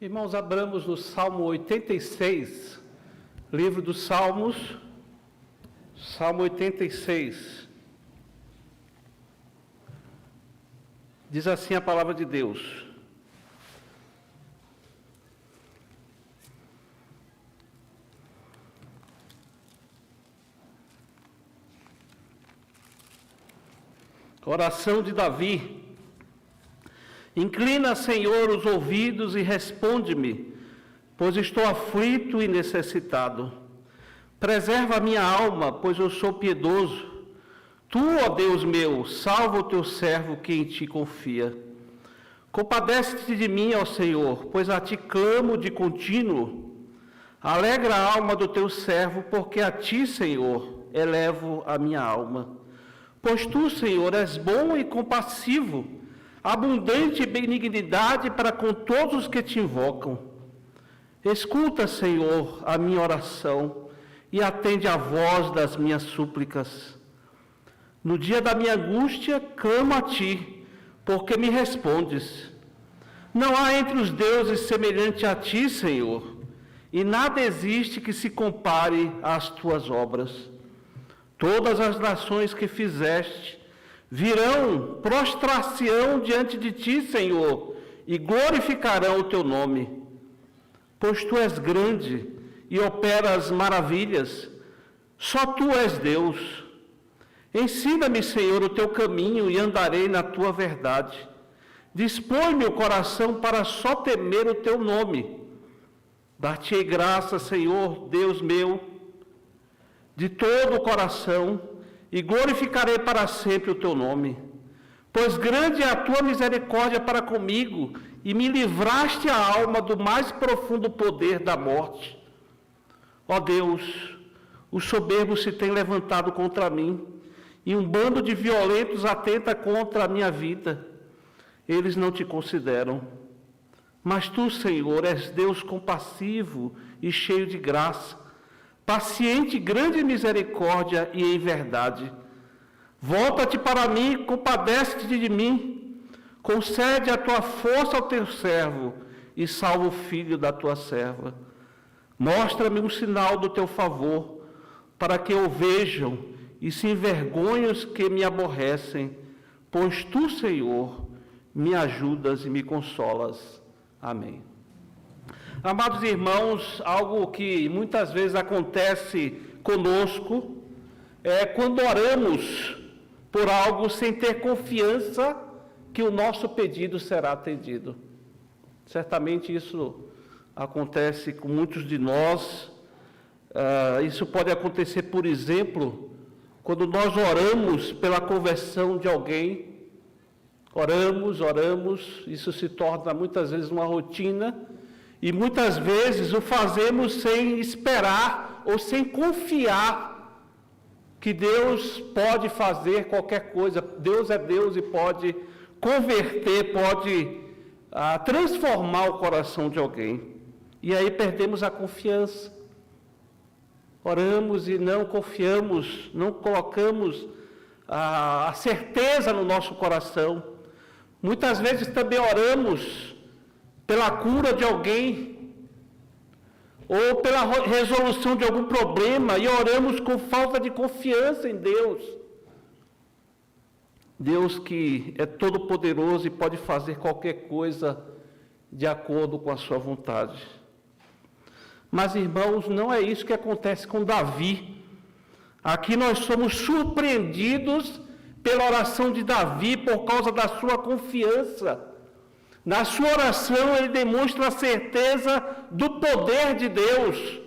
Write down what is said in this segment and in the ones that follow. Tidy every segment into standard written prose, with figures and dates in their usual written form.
Irmãos, abramos no Salmo 86, livro dos Salmos, Salmo 86. Diz assim a palavra de Deus: Oração de Davi. Inclina, Senhor, os ouvidos e responde-me, pois estou aflito e necessitado. Preserva a minha alma, pois eu sou piedoso. Tu, ó Deus meu, salva o teu servo que em ti confia. Compadece-te de mim, ó Senhor, pois a ti clamo de contínuo. Alegra a alma do teu servo, porque a ti, Senhor, elevo a minha alma. Pois tu, Senhor, és bom e compassivo, abundante em benignidade para com todos os que te invocam. Escuta, Senhor, a minha oração e atende à voz das minhas súplicas. No dia da minha angústia, clamo a ti, porque me respondes. Não há entre os deuses semelhante a ti, Senhor, e nada existe que se compare às tuas obras. Todas as nações que fizeste virão, prostrar-se-ão diante de ti, Senhor, e glorificarão o teu nome. Pois tu és grande e operas maravilhas, só tu és Deus. Ensina-me, Senhor, o teu caminho e andarei na tua verdade. Dispõe-me o coração para só temer o teu nome. Dar-te-ei graça, Senhor, Deus meu, de todo o coração, e glorificarei para sempre o teu nome. Pois grande é a tua misericórdia para comigo, e me livraste a alma do mais profundo poder da morte. Ó Deus, os soberbos se têm levantado contra mim, e um bando de violentos atenta contra a minha vida. Eles não te consideram. Mas tu, Senhor, és Deus compassivo e cheio de graça, paciente, grande misericórdia e em verdade. Volta-te para mim, compadece-te de mim, concede a tua força ao teu servo e salva o filho da tua serva. Mostra-me um sinal do teu favor, para que o vejam e se envergonhem os que me aborrecem, pois tu, Senhor, me ajudas e me consolas. Amém. Amados irmãos, algo que muitas vezes acontece conosco é quando oramos por algo sem ter confiança que o nosso pedido será atendido. Certamente isso acontece com muitos de nós. Isso pode acontecer, por exemplo, quando nós oramos pela conversão de alguém. Oramos, isso se torna muitas vezes uma rotina. E muitas vezes o fazemos sem esperar ou sem confiar que Deus pode fazer qualquer coisa. Deus é Deus e pode converter, pode transformar o coração de alguém. E aí perdemos a confiança. Oramos e não confiamos, não colocamos a certeza no nosso coração. Muitas vezes também oramos pela cura de alguém, ou pela resolução de algum problema, e oramos com falta de confiança em Deus. Deus que é todo-poderoso e pode fazer qualquer coisa de acordo com a sua vontade. Mas, irmãos, não é isso que acontece com Davi. Aqui nós somos surpreendidos pela oração de Davi por causa da sua confiança. Na sua oração, ele demonstra a certeza do poder de Deus.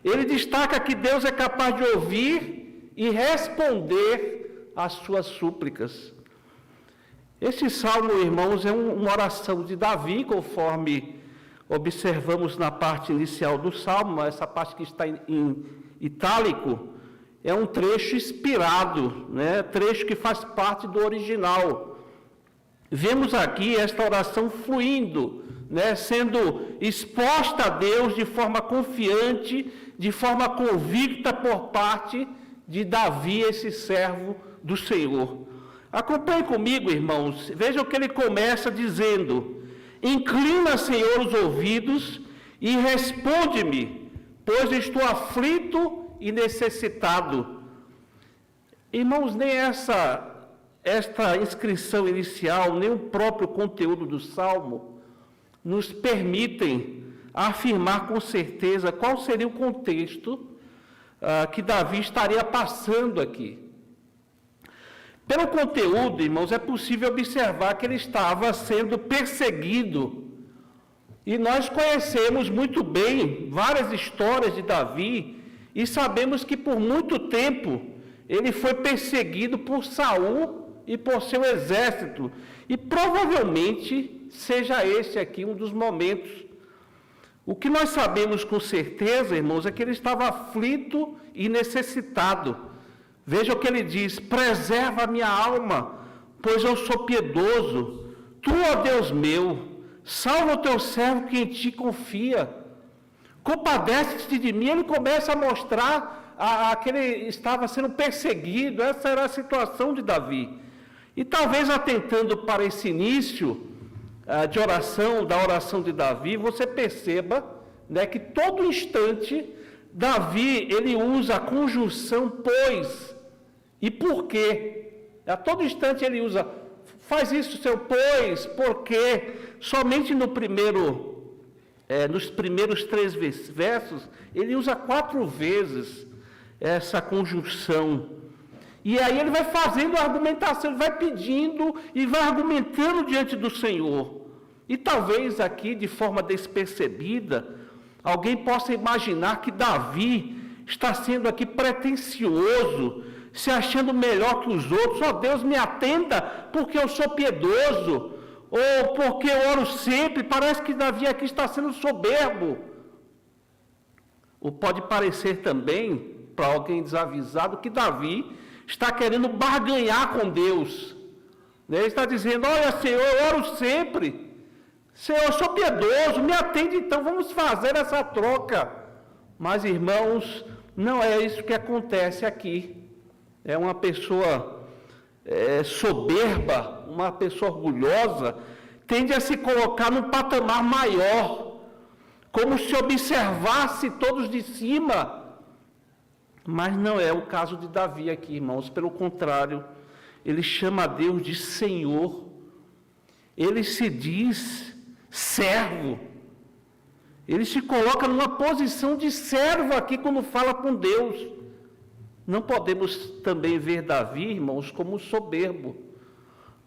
Ele destaca que Deus é capaz de ouvir e responder às suas súplicas. Esse salmo, irmãos, é uma oração de Davi, conforme observamos na parte inicial do salmo. Essa parte que está em itálico é um trecho inspirado, trecho que faz parte do original. Vemos aqui esta oração fluindo, sendo exposta a Deus de forma confiante, de forma convicta por parte de Davi, esse servo do Senhor. Acompanhe comigo, irmãos, vejam que ele começa dizendo: Inclina, Senhor, os ouvidos e responde-me, pois estou aflito e necessitado. Irmãos, nem esta inscrição inicial, nem o próprio conteúdo do Salmo nos permitem afirmar com certeza qual seria o contexto que Davi estaria passando aqui. Pelo conteúdo, irmãos, é possível observar que ele estava sendo perseguido. E nós conhecemos muito bem várias histórias de Davi e sabemos que por muito tempo ele foi perseguido por Saul e por seu exército. E provavelmente seja esse aqui um dos momentos. O que nós sabemos com certeza, irmãos, é que ele estava aflito e necessitado. Veja o que ele diz: preserva a minha alma, pois eu sou piedoso. Tu, ó Deus meu, salva o teu servo que em ti confia. Compadece-te de mim. Ele começa a mostrar que ele estava sendo perseguido. Essa era a situação de Davi. E talvez atentando para esse início de oração, da oração de Davi, você perceba, né, que todo instante Davi, ele usa a conjunção pois e por quê. A todo instante ele usa, faz isso, seu pois, porque somente nos primeiros 3 versos, ele usa 4 vezes essa conjunção. E aí ele vai fazendo a argumentação, ele vai pedindo e vai argumentando diante do Senhor. E talvez aqui, de forma despercebida, alguém possa imaginar que Davi está sendo aqui pretensioso, se achando melhor que os outros. Ó Deus, me atenda, porque eu sou piedoso, ou porque eu oro sempre. Parece que Davi aqui está sendo soberbo. Ou pode parecer também, para alguém desavisado, que Davi está querendo barganhar com Deus. Ele está dizendo: olha, Senhor, eu oro sempre. Senhor, eu sou piedoso, me atende, então vamos fazer essa troca. Mas, irmãos, não é isso que acontece aqui. É uma pessoa soberba, uma pessoa orgulhosa, tende a se colocar num patamar maior, como se observasse todos de cima. Mas não é o caso de Davi aqui, irmãos. Pelo contrário, ele chama a Deus de Senhor. Ele se diz servo. Ele se coloca numa posição de servo aqui quando fala com Deus. Não podemos também ver Davi, irmãos, como soberbo,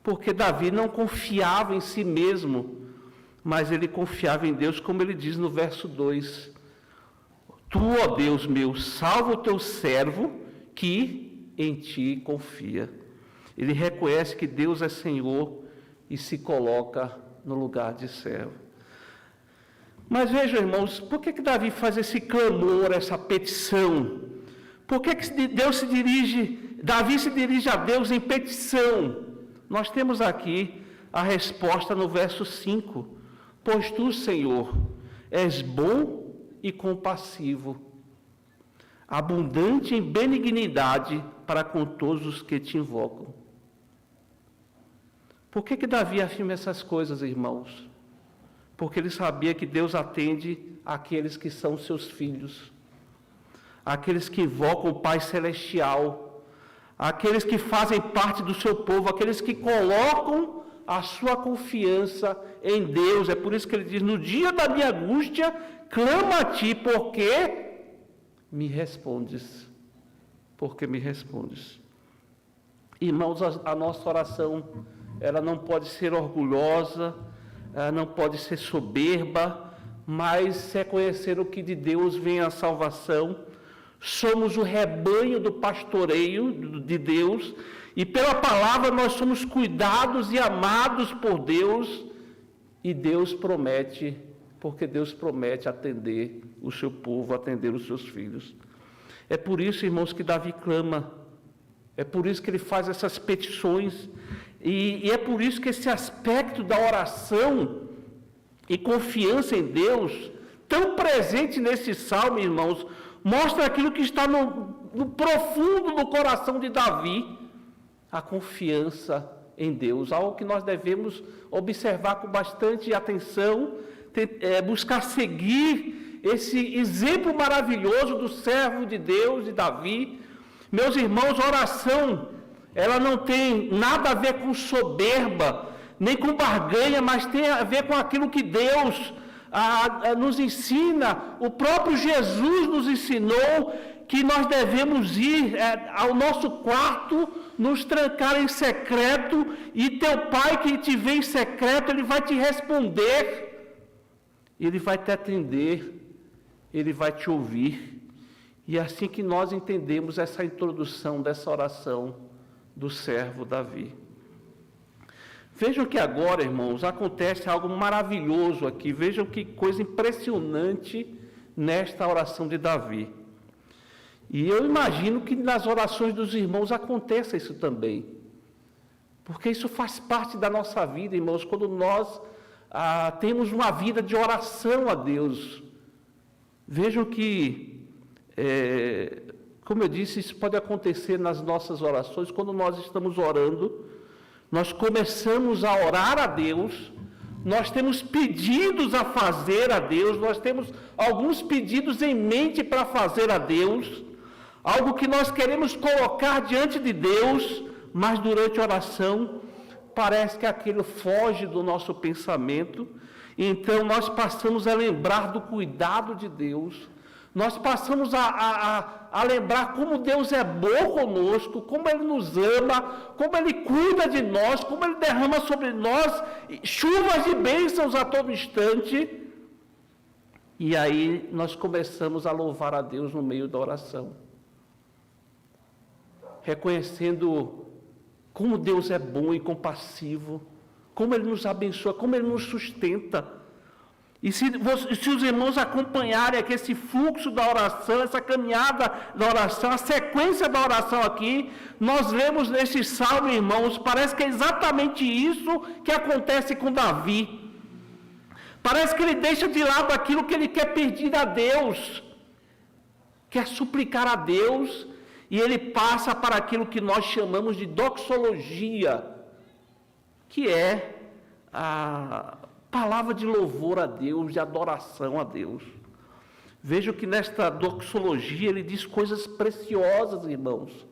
porque Davi não confiava em si mesmo, mas ele confiava em Deus, como ele diz no verso 2: Tu, ó Deus meu, salva o teu servo que em ti confia. Ele reconhece que Deus é Senhor e se coloca no lugar de servo. Mas vejam, irmãos, por que Davi faz esse clamor, essa petição? Por que Davi se dirige a Deus em petição? Nós temos aqui a resposta no verso 5. Pois tu, Senhor, és bom e compassivo, abundante em benignidade para com todos os que te invocam. Por que Davi afirma essas coisas, irmãos? Porque ele sabia que Deus atende àqueles que são seus filhos, aqueles que invocam o Pai Celestial, aqueles que fazem parte do seu povo, aqueles que colocam a sua confiança em Deus. É por isso que ele diz: no dia da minha angústia, clamo a ti, porque me respondes. Porque me respondes. Irmãos, a nossa oração, ela não pode ser orgulhosa, ela não pode ser soberba, mas reconhecer o que de Deus vem a salvação. Somos o rebanho do pastoreio de Deus, e pela palavra nós somos cuidados e amados por Deus, e Deus promete, porque Deus promete atender o seu povo, atender os seus filhos. É por isso, irmãos, que Davi clama, é por isso que ele faz essas petições, e é por isso que esse aspecto da oração e confiança em Deus, tão presente nesse salmo, irmãos, mostra aquilo que está no profundo do coração de Davi, a confiança em Deus, algo que nós devemos observar com bastante atenção, buscar seguir esse exemplo maravilhoso do servo de Deus, de Davi. Meus irmãos, a oração, ela não tem nada a ver com soberba, nem com barganha, mas tem a ver com aquilo que Deus nos ensina. O próprio Jesus nos ensinou que nós devemos ir ao nosso quarto, nos trancar em secreto, e teu Pai que te vê em secreto, Ele vai te responder, Ele vai te atender, Ele vai te ouvir. E é assim que nós entendemos essa introdução dessa oração do servo Davi. Vejam que agora, irmãos, acontece algo maravilhoso aqui. Vejam que coisa impressionante nesta oração de Davi. E eu imagino que nas orações dos irmãos aconteça isso também. Porque isso faz parte da nossa vida, irmãos, quando nós temos uma vida de oração a Deus. Vejam que, como eu disse, isso pode acontecer nas nossas orações. Quando nós estamos orando, nós começamos a orar a Deus, nós temos pedidos a fazer a Deus, nós temos alguns pedidos em mente para fazer a Deus, algo que nós queremos colocar diante de Deus, mas durante a oração, parece que aquilo foge do nosso pensamento, então nós passamos a lembrar do cuidado de Deus, nós passamos a lembrar como Deus é bom conosco, como Ele nos ama, como Ele cuida de nós, como Ele derrama sobre nós chuvas de bênçãos a todo instante. E aí nós começamos a louvar a Deus no meio da oração, reconhecendo como Deus é bom e compassivo, como Ele nos abençoa, como Ele nos sustenta. E se os irmãos acompanharem aqui esse fluxo da oração, essa caminhada da oração, a sequência da oração aqui, nós lemos nesse salmo, irmãos, parece que é exatamente isso que acontece com Davi. Parece que ele deixa de lado aquilo que ele quer pedir a Deus, quer suplicar a Deus, e ele passa para aquilo que nós chamamos de doxologia, que é a palavra de louvor a Deus, de adoração a Deus. Vejam que nesta doxologia ele diz coisas preciosas, irmãos.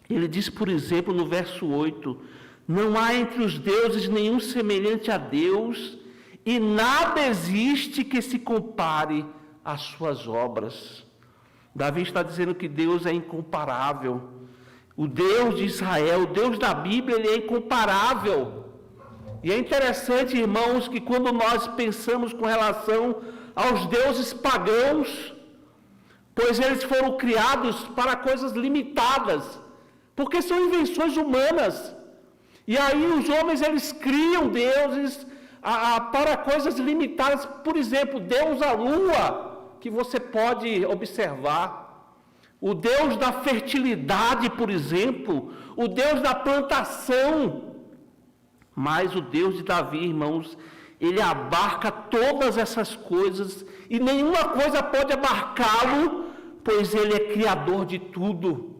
Ele diz, por exemplo, no verso 8, não há entre os deuses nenhum semelhante a Deus, e nada existe que se compare às suas obras. Davi está dizendo que Deus é incomparável. O Deus de Israel, o Deus da Bíblia, Ele é incomparável. E é interessante, irmãos, que quando nós pensamos com relação aos deuses pagãos, pois eles foram criados para coisas limitadas, porque são invenções humanas. E aí os homens, eles criam deuses para coisas limitadas. Por exemplo, Deus a lua, que você pode observar. O Deus da fertilidade, por exemplo. O Deus da plantação. Mas o Deus de Davi, irmãos, Ele abarca todas essas coisas, e nenhuma coisa pode abarcá-lo, pois Ele é criador de tudo.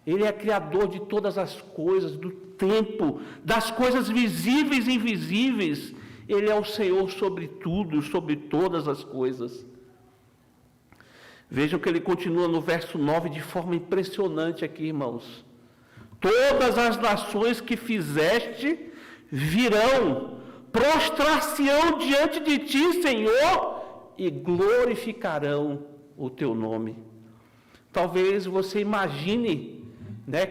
Ele é criador de todas as coisas, do tempo, das coisas visíveis e invisíveis. Ele é o Senhor sobre tudo, sobre todas as coisas. Vejam que ele continua no verso 9 de forma impressionante aqui, irmãos. Todas as nações que fizeste virão, prostrar-se-ão diante de ti, Senhor, e glorificarão o teu nome. Talvez você imagine,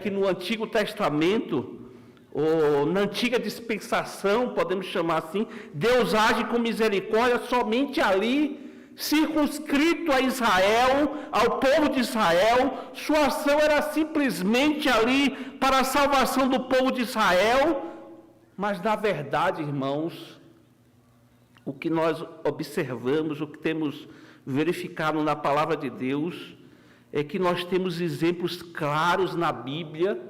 que no Antigo Testamento, ou na antiga dispensação, podemos chamar assim, Deus age com misericórdia somente ali, circunscrito a Israel, ao povo de Israel. Sua ação era simplesmente ali para a salvação do povo de Israel. Mas na verdade, irmãos, o que nós observamos, o que temos verificado na palavra de Deus, é que nós temos exemplos claros na Bíblia,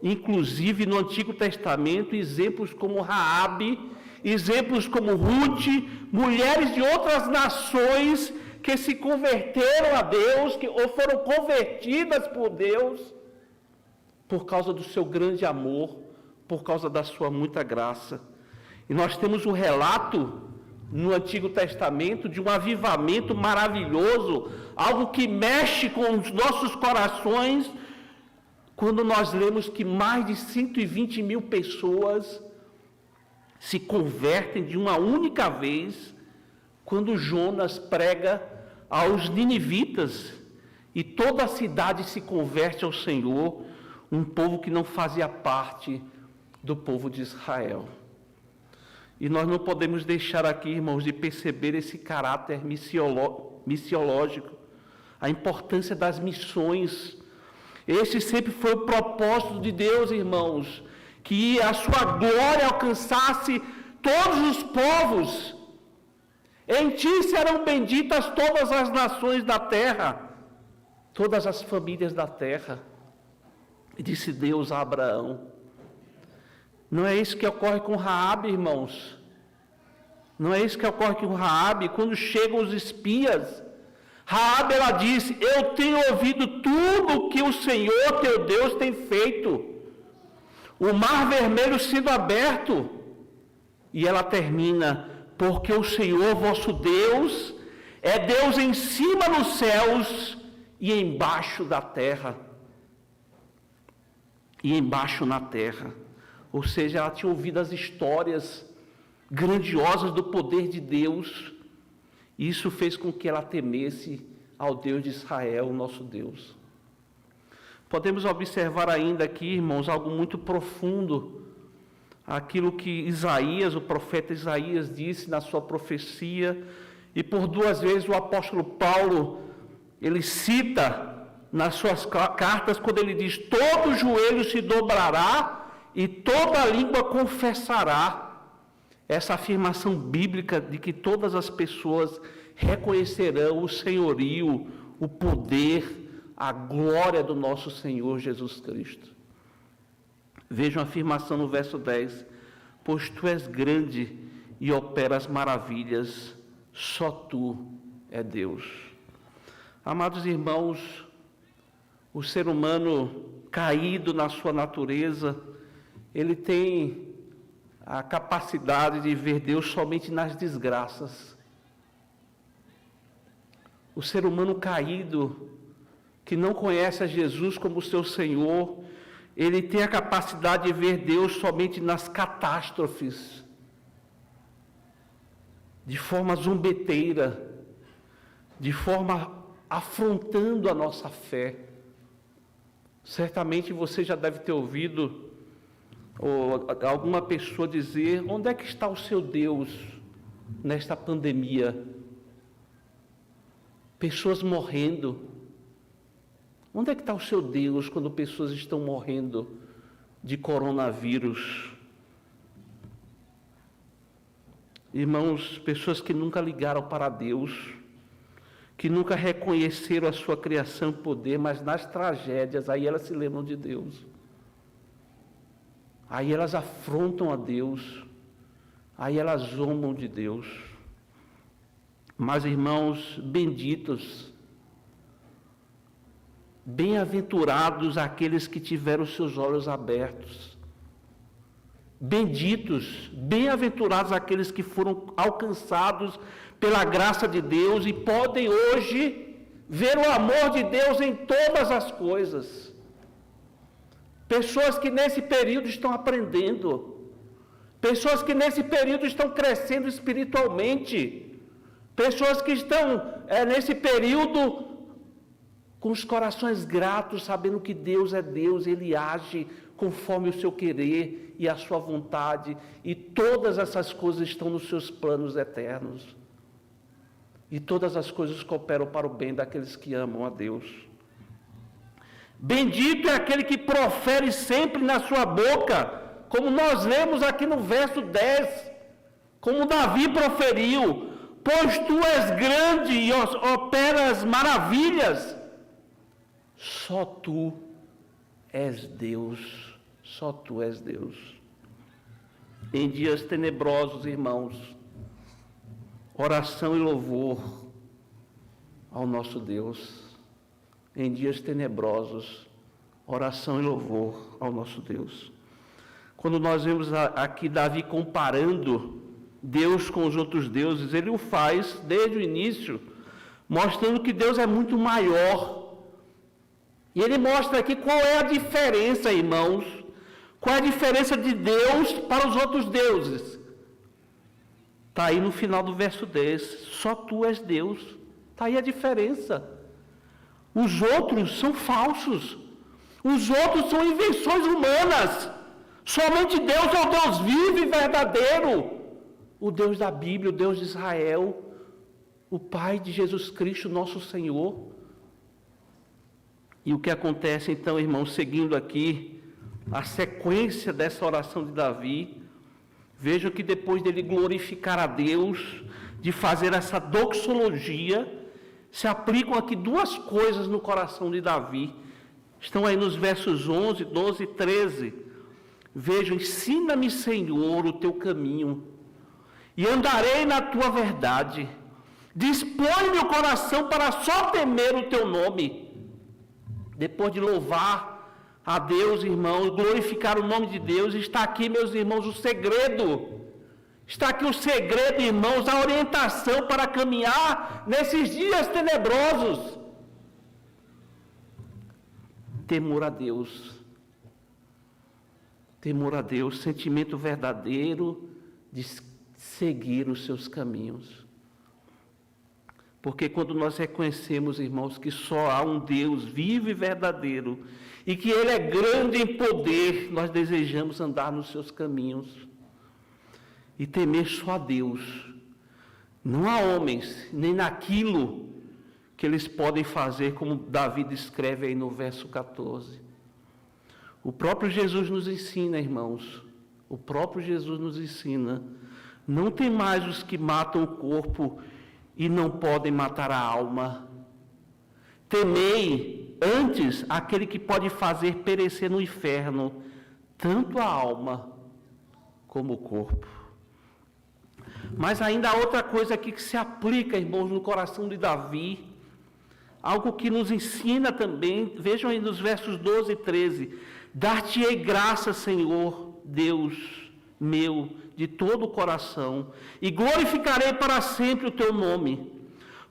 inclusive no Antigo Testamento, exemplos como Raabe, exemplos como Ruth, mulheres de outras nações que se converteram a Deus, ou foram convertidas por Deus, por causa do seu grande amor, por causa da sua muita graça. E nós temos um relato no Antigo Testamento de um avivamento maravilhoso, algo que mexe com os nossos corações, quando nós lemos que mais de 120 mil pessoas se convertem de uma única vez, quando Jonas prega aos ninivitas, e toda a cidade se converte ao Senhor, um povo que não fazia parte do povo de Israel. E nós não podemos deixar aqui, irmãos, de perceber esse caráter missiológico, a importância das missões. Esse sempre foi o propósito de Deus, irmãos, que a sua glória alcançasse todos os povos. Em ti serão benditas todas as nações da terra, todas as famílias da terra. E disse Deus a Abraão. Não é isso que ocorre com Raabe, irmãos. Não é isso que ocorre com Raabe. Quando chegam os espias, Raabe, ela disse: eu tenho ouvido tudo o que o Senhor teu Deus tem feito. O mar vermelho sendo aberto. E ela termina: porque o Senhor vosso Deus é Deus em cima nos céus e embaixo da terra. E embaixo na terra. Ou seja, ela tinha ouvido as histórias grandiosas do poder de Deus. E isso fez com que ela temesse ao Deus de Israel, o nosso Deus. Podemos observar ainda aqui, irmãos, algo muito profundo. Aquilo que Isaías, o profeta Isaías, disse na sua profecia. E por duas vezes o apóstolo Paulo, ele cita nas suas cartas, quando ele diz: todo joelho se dobrará e toda língua confessará. Essa afirmação bíblica de que todas as pessoas reconhecerão o senhorio, o poder, a glória do nosso Senhor Jesus Cristo. Vejam a afirmação no verso 10: pois tu és grande e operas maravilhas, só tu é Deus. Amados irmãos, o ser humano caído na sua natureza, ele tem a capacidade de ver Deus somente nas desgraças. O ser humano caído, que não conhece a Jesus como seu Senhor, ele tem a capacidade de ver Deus somente nas catástrofes, de forma zombeteira, de forma afrontando a nossa fé. Certamente você já deve ter ouvido ou alguma pessoa dizer: onde é que está o seu Deus nesta pandemia? Pessoas morrendo. Onde é que está o seu Deus quando pessoas estão morrendo de coronavírus? Irmãos, pessoas que nunca ligaram para Deus, que nunca reconheceram a sua criação e poder, mas nas tragédias, aí elas se lembram de Deus. Aí elas afrontam a Deus, aí elas zombam de Deus. Mas, irmãos, benditos, bem-aventurados aqueles que tiveram seus olhos abertos. Benditos, bem-aventurados aqueles que foram alcançados pela graça de Deus e podem hoje ver o amor de Deus em todas as coisas. Pessoas que nesse período estão aprendendo, pessoas que nesse período estão crescendo espiritualmente, pessoas que estão nesse período com os corações gratos, sabendo que Deus é Deus, Ele age conforme o seu querer e a sua vontade, e todas essas coisas estão nos seus planos eternos. E todas as coisas cooperam para o bem daqueles que amam a Deus. Bendito é aquele que profere sempre na sua boca, como nós lemos aqui no verso 10, como Davi proferiu: pois tu és grande e operas maravilhas, só tu és Deus, só tu és Deus. Em dias tenebrosos, irmãos, oração e louvor ao nosso Deus. Em dias tenebrosos, oração e louvor ao nosso Deus. Quando nós vemos aqui Davi comparando Deus com os outros deuses, ele o faz desde o início, mostrando que Deus é muito maior. E ele mostra aqui qual é a diferença, irmãos, qual é a diferença de Deus para os outros deuses. Está aí no final do verso 10, só tu és Deus. Está aí a diferença. Os outros são falsos. Os outros são invenções humanas. Somente Deus é o Deus vivo e verdadeiro. O Deus da Bíblia, o Deus de Israel, o Pai de Jesus Cristo, nosso Senhor. E o que acontece então, irmãos, seguindo aqui a sequência dessa oração de Davi, vejam que depois dele glorificar a Deus, de fazer essa doxologia, se aplicam aqui duas coisas no coração de Davi. Estão aí nos versos 11, 12 e 13. Vejam, ensina-me, Senhor, o teu caminho, e andarei na tua verdade. Dispõe meu coração para só temer o teu nome. Depois de louvar a Deus, irmãos, glorificar o nome de Deus, está aqui, meus irmãos, o segredo. Está aqui o segredo, irmãos, a orientação para caminhar nesses dias tenebrosos. Temor a Deus. Temor a Deus, sentimento verdadeiro de seguir os seus caminhos. Porque quando nós reconhecemos, irmãos, que só há um Deus vivo e verdadeiro, e que Ele é grande em poder, nós desejamos andar nos seus caminhos e temer só a Deus, não a homens, nem naquilo que eles podem fazer, como Davi descreve aí no verso 14. O próprio Jesus nos ensina, irmãos, o próprio Jesus nos ensina, não tem mais os que matam o corpo e não podem matar a alma. Temei antes aquele que pode fazer perecer no inferno tanto a alma como o corpo. Mas ainda há outra coisa aqui que se aplica, irmãos, no coração de Davi, algo que nos ensina também. Vejam aí nos versos 12 e 13: dar-te-ei graça, Senhor Deus meu, de todo o coração, e glorificarei para sempre o teu nome,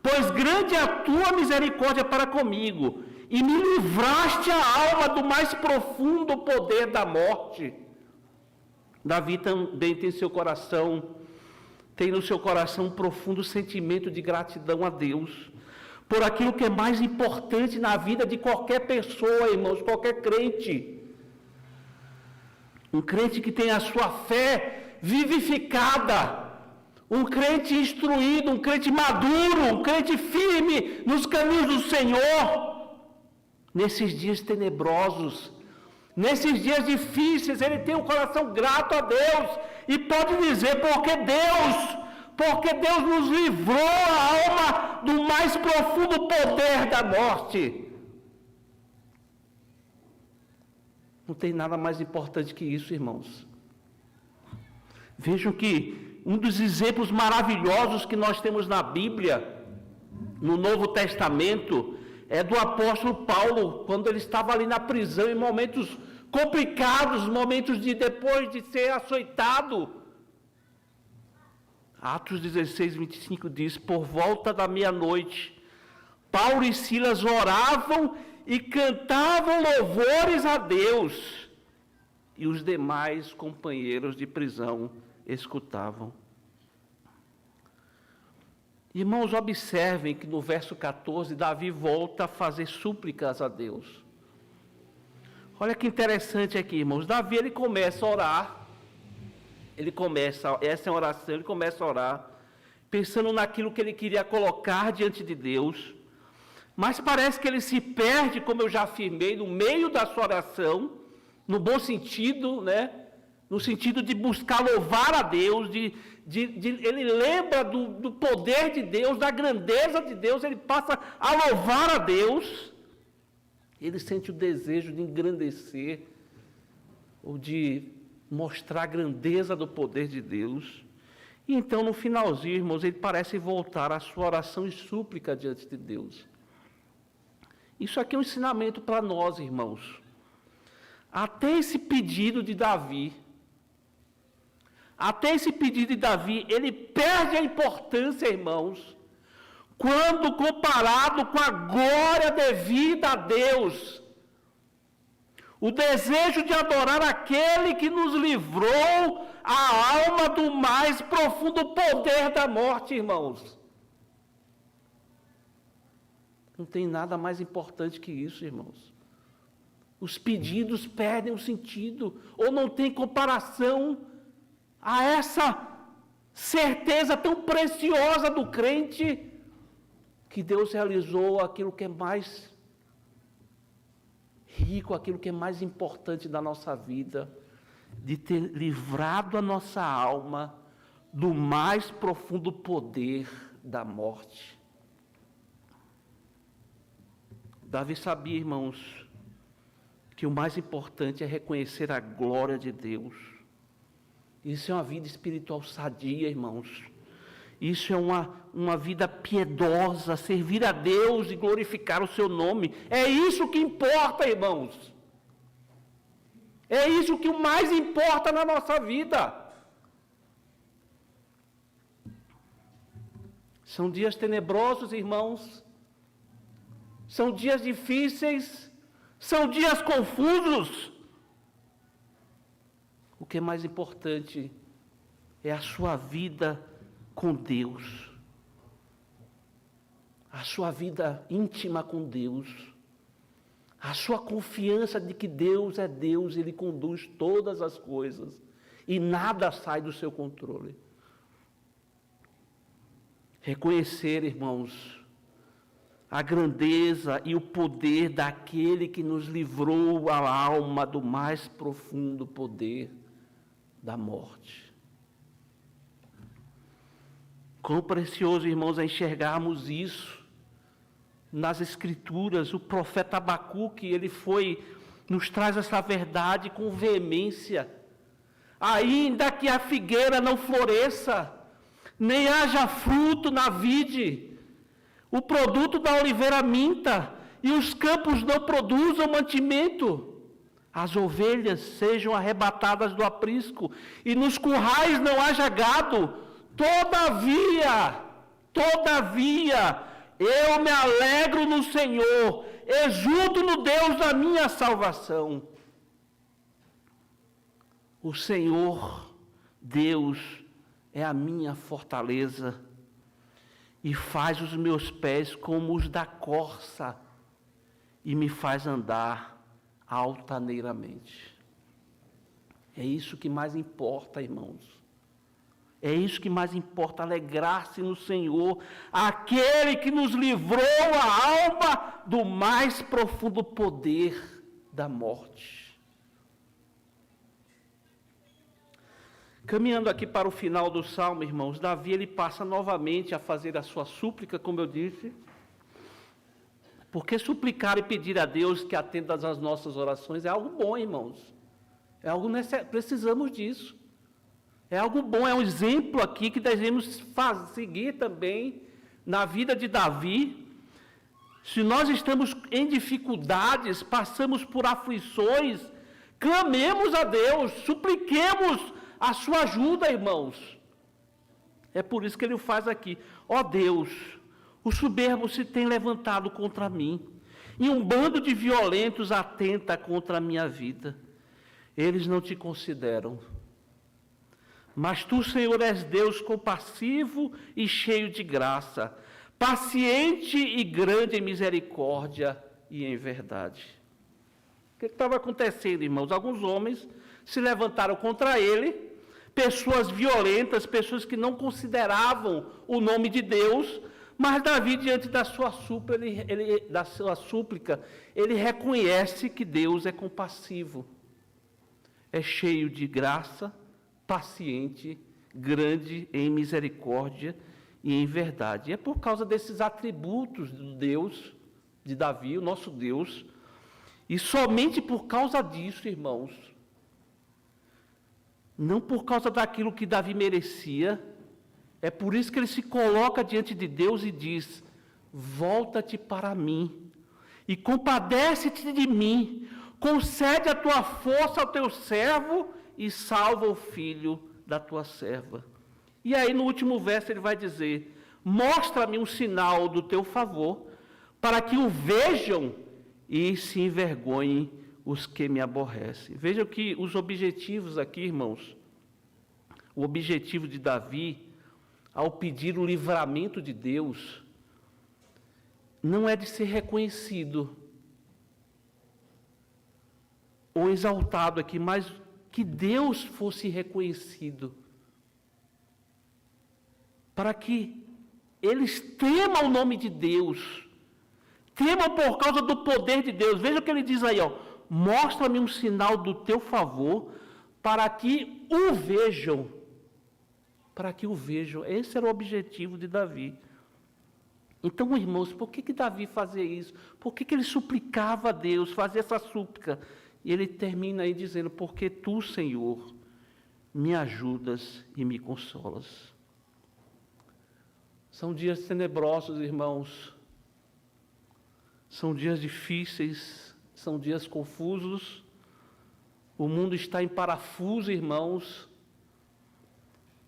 pois grande é a tua misericórdia para comigo, e me livraste a alma do mais profundo poder da morte. Davi também tem no seu coração um profundo sentimento de gratidão a Deus, por aquilo que é mais importante na vida de qualquer pessoa, irmãos, qualquer crente. Um crente que tem a sua fé vivificada, um crente instruído, um crente maduro, um crente firme nos caminhos do Senhor. Nesses dias tenebrosos, nesses dias difíceis, ele tem um coração grato a Deus e pode dizer: porque Deus nos livrou a alma do mais profundo poder da morte. Não tem nada mais importante que isso, irmãos. Vejam que um dos exemplos maravilhosos que nós temos na Bíblia, no Novo Testamento, é do apóstolo Paulo, quando ele estava ali na prisão, em momentos complicados, momentos depois de ser açoitado. Atos 16, 25 diz: por volta da meia-noite, Paulo e Silas oravam e cantavam louvores a Deus, e os demais companheiros de prisão escutavam. Irmãos, observem que no verso 14, Davi volta a fazer súplicas a Deus. Olha que interessante aqui, irmãos. Davi, ele começa a orar, essa é a oração, ele começa a orar, pensando naquilo que ele queria colocar diante de Deus, mas parece que ele se perde, como eu já afirmei, no meio da sua oração, no bom sentido, né? No sentido de buscar louvar a Deus, ele lembra do poder de Deus, da grandeza de Deus, ele passa a louvar a Deus, ele sente o desejo de engrandecer, ou de mostrar a grandeza do poder de Deus. E então, no finalzinho, irmãos, ele parece voltar à sua oração e súplica diante de Deus. Isso aqui é um ensinamento para nós, irmãos. Até esse pedido de Davi, ele perde a importância, irmãos, quando comparado com a glória devida a Deus. O desejo de adorar aquele que nos livrou a alma do mais profundo poder da morte, irmãos. Não tem nada mais importante que isso, irmãos. Os pedidos perdem o sentido, ou não tem comparação a essa certeza tão preciosa do crente, que Deus realizou aquilo que é mais rico, aquilo que é mais importante da nossa vida, de ter livrado a nossa alma do mais profundo poder da morte. Davi sabia, irmãos, que o mais importante é reconhecer a glória de Deus. Isso é uma vida espiritual sadia, irmãos. Isso é uma vida piedosa, servir a Deus e glorificar o seu nome. É isso que importa, irmãos. É isso que o mais importa na nossa vida. São dias tenebrosos, irmãos. São dias difíceis. São dias confusos. O que é mais importante é a sua vida com Deus, a sua vida íntima com Deus, a sua confiança de que Deus é Deus, Ele conduz todas as coisas e nada sai do seu controle. Reconhecer, irmãos, a grandeza e o poder daquele que nos livrou a alma do mais profundo poder da morte. Quão precioso, irmãos, é enxergarmos isso nas Escrituras. O profeta Abacuque, ele nos traz essa verdade com veemência. Ainda que a figueira não floresça, nem haja fruto na vide, o produto da oliveira minta, e os campos não produzam mantimento, as ovelhas sejam arrebatadas do aprisco, e nos currais não haja gado, Todavia, eu me alegro no Senhor, exulto no Deus da minha salvação. O Senhor, Deus, é a minha fortaleza, e faz os meus pés como os da corça, e me faz andar altaneiramente. É isso que mais importa, irmãos. É isso que mais importa, alegrar-se no Senhor, aquele que nos livrou a alma do mais profundo poder da morte. Caminhando aqui para o final do Salmo, irmãos, Davi ele passa novamente a fazer a sua súplica, como eu disse, porque suplicar e pedir a Deus que atenda às nossas orações é algo bom, irmãos. É algo necessário, precisamos disso. É algo bom, é um exemplo aqui que devemos seguir também na vida de Davi. Se nós estamos em dificuldades, passamos por aflições, clamemos a Deus, supliquemos a sua ajuda, irmãos. É por isso que ele faz aqui. Ó Deus, o soberbo se tem levantado contra mim, e um bando de violentos atenta contra a minha vida. Eles não te consideram. Mas tu, Senhor, és Deus compassivo e cheio de graça, paciente e grande em misericórdia e em verdade. O que estava acontecendo, irmãos? Alguns homens se levantaram contra ele, pessoas violentas, pessoas que não consideravam o nome de Deus, mas Davi, diante da sua súplica, ele reconhece que Deus é compassivo, é cheio de graça, paciente, grande em misericórdia e em verdade. E é por causa desses atributos do Deus, de Davi, o nosso Deus, e somente por causa disso, irmãos, não por causa daquilo que Davi merecia, é por isso que ele se coloca diante de Deus e diz: volta-te para mim, e compadece-te de mim, concede a tua força ao teu servo e salva o filho da tua serva. E aí no último verso ele vai dizer: mostra-me um sinal do teu favor, para que o vejam e se envergonhem os que me aborrecem. Vejam que os objetivos aqui, irmãos, o objetivo de Davi, ao pedir o livramento de Deus, não é de ser reconhecido ou exaltado aqui, mas que Deus fosse reconhecido, para que eles temam o nome de Deus, temam por causa do poder de Deus. Veja o que ele diz aí, ó: mostra-me um sinal do teu favor, para que o vejam. Para que o vejam. Esse era o objetivo de Davi. Então, irmãos, por que Davi fazia isso? Por que ele suplicava a Deus, fazia essa súplica? E ele termina aí dizendo: porque tu, Senhor, me ajudas e me consolas. São dias tenebrosos, irmãos. São dias difíceis, são dias confusos. O mundo está em parafuso, irmãos,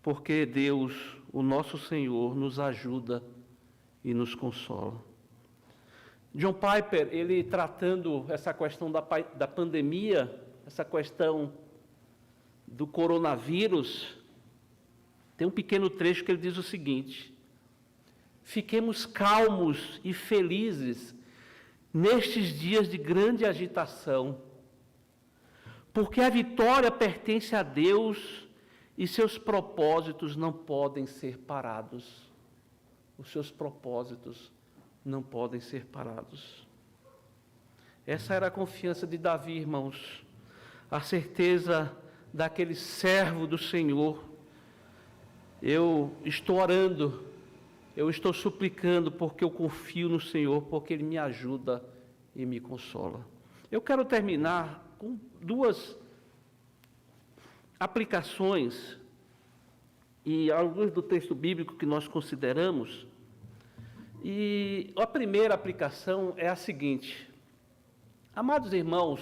porque Deus, o nosso Senhor, nos ajuda e nos consola. John Piper, ele tratando essa questão da pandemia, essa questão do coronavírus, tem um pequeno trecho que ele diz o seguinte: fiquemos calmos e felizes nestes dias de grande agitação, porque a vitória pertence a Deus e seus propósitos não podem ser parados. Os seus propósitos não podem ser parados. Essa era a confiança de Davi, irmãos, a certeza daquele servo do Senhor. Eu estou orando, eu estou suplicando, porque eu confio no Senhor, porque Ele me ajuda e me consola. Eu quero terminar com duas aplicações, e alguns do texto bíblico que nós consideramos. E a primeira aplicação é a seguinte: amados irmãos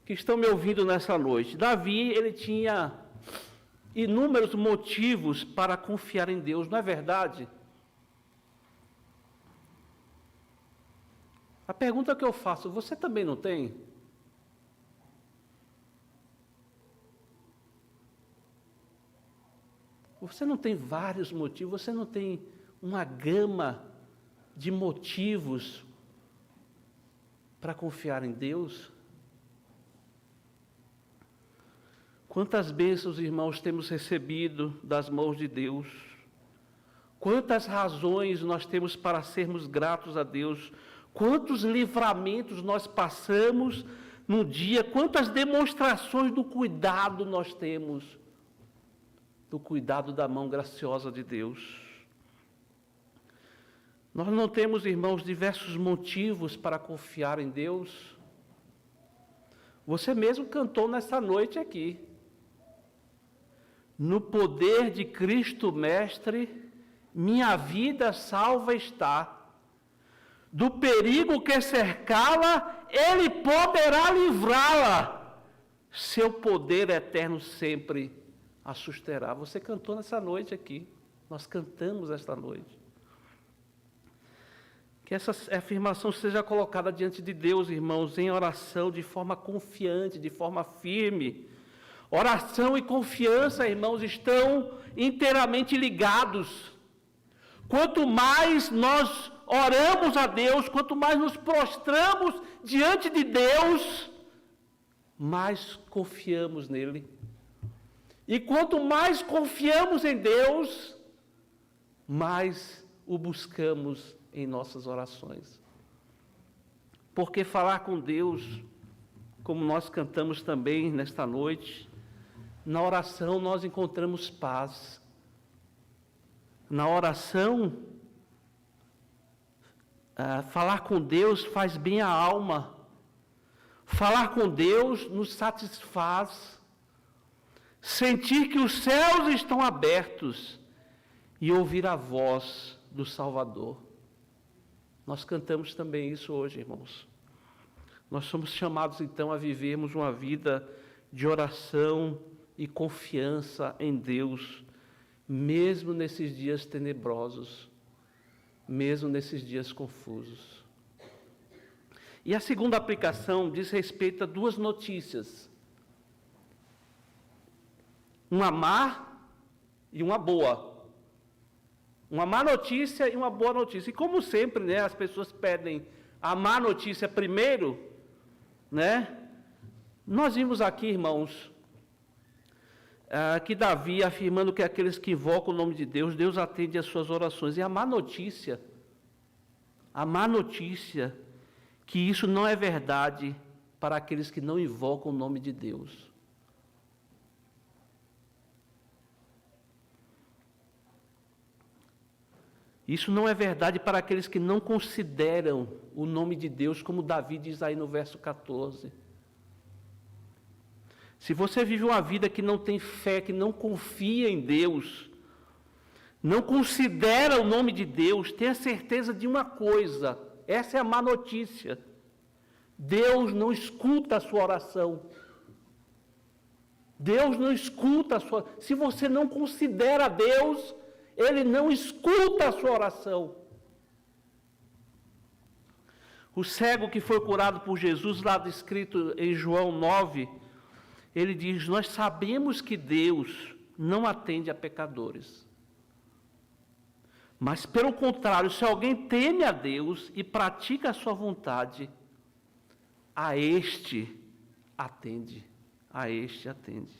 que estão me ouvindo nessa noite, Davi, ele tinha inúmeros motivos para confiar em Deus, não é verdade? A pergunta que eu faço: você também não tem? Você não tem vários motivos, você não tem uma gama de motivos para confiar em Deus? Quantas bênçãos, irmãos, temos recebido das mãos de Deus? Quantas razões nós temos para sermos gratos a Deus? Quantos livramentos nós passamos no dia? Quantas demonstrações do cuidado nós temos? Do cuidado da mão graciosa de Deus. Nós não temos, irmãos, diversos motivos para confiar em Deus. Você mesmo cantou nessa noite aqui: no poder de Cristo Mestre, minha vida salva está. Do perigo que cercá-la, Ele poderá livrá-la. Seu poder eterno sempre a susterá. Você cantou nessa noite aqui. Nós cantamos esta noite. Que essa afirmação seja colocada diante de Deus, irmãos, em oração, de forma confiante, de forma firme. Oração e confiança, irmãos, estão inteiramente ligados. Quanto mais nós oramos a Deus, quanto mais nos prostramos diante de Deus, mais confiamos nele. E quanto mais confiamos em Deus, mais o buscamos em nossas orações. Porque falar com Deus, como nós cantamos também nesta noite, na oração nós encontramos paz. Na oração, falar com Deus faz bem à alma. Falar com Deus nos satisfaz. Sentir que os céus estão abertos e ouvir a voz do Salvador. Nós cantamos também isso hoje, irmãos. Nós somos chamados então a vivermos uma vida de oração e confiança em Deus, mesmo nesses dias tenebrosos, mesmo nesses dias confusos. E a segunda aplicação diz respeito a duas notícias. Uma má e uma boa. Uma má notícia e uma boa notícia. E como sempre, né, as pessoas pedem a má notícia primeiro, né? Nós vimos aqui, irmãos, que Davi afirmando que aqueles que invocam o nome de Deus, Deus atende às suas orações. E a má notícia, que isso não é verdade para aqueles que não invocam o nome de Deus. Isso não é verdade para aqueles que não consideram o nome de Deus, como Davi diz aí no verso 14. Se você vive uma vida que não tem fé, que não confia em Deus, não considera o nome de Deus, tenha certeza de uma coisa, essa é a má notícia: Deus não escuta a sua oração. Deus não escuta a sua... Se você não considera Deus, Ele não escuta a sua oração. O cego que foi curado por Jesus, lá descrito em João 9, ele diz: nós sabemos que Deus não atende a pecadores. Mas, pelo contrário, se alguém teme a Deus e pratica a sua vontade, a este atende. A este atende.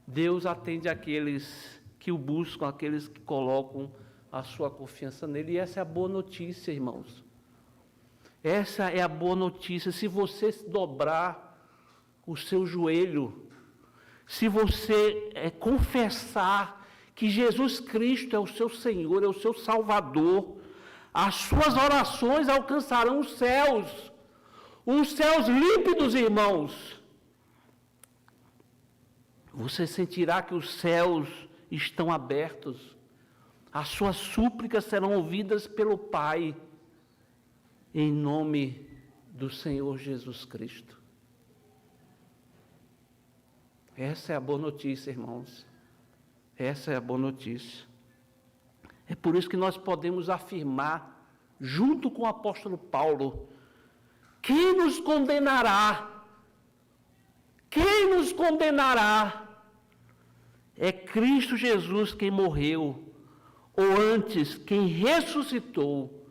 Deus atende aqueles que o buscam, aqueles que colocam a sua confiança nele. E essa é a boa notícia, irmãos. Essa é a boa notícia. Se você dobrar o seu joelho, se você confessar que Jesus Cristo é o seu Senhor, é o seu Salvador, as suas orações alcançarão os céus límpidos, irmãos. Você sentirá que os céus estão abertos, as suas súplicas serão ouvidas pelo Pai, em nome do Senhor Jesus Cristo. Essa é a boa notícia, irmãos. Essa é a boa notícia. É por isso que nós podemos afirmar, junto com o apóstolo Paulo: quem nos condenará? Quem nos condenará? É Cristo Jesus quem morreu, ou antes, quem ressuscitou,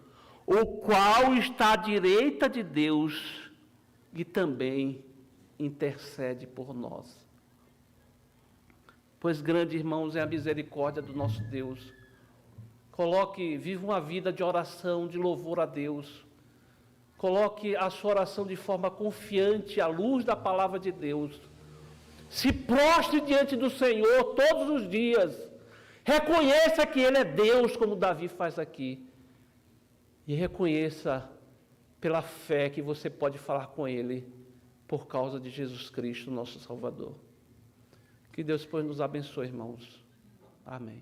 o qual está à direita de Deus e também intercede por nós. Pois grande, irmãos, é a misericórdia do nosso Deus. Viva uma vida de oração, de louvor a Deus. Coloque a sua oração de forma confiante, à luz da palavra de Deus. Se prostre diante do Senhor todos os dias. Reconheça que Ele é Deus, como Davi faz aqui. E reconheça pela fé que você pode falar com Ele por causa de Jesus Cristo, nosso Salvador. Que Deus, pois, nos abençoe, irmãos. Amém.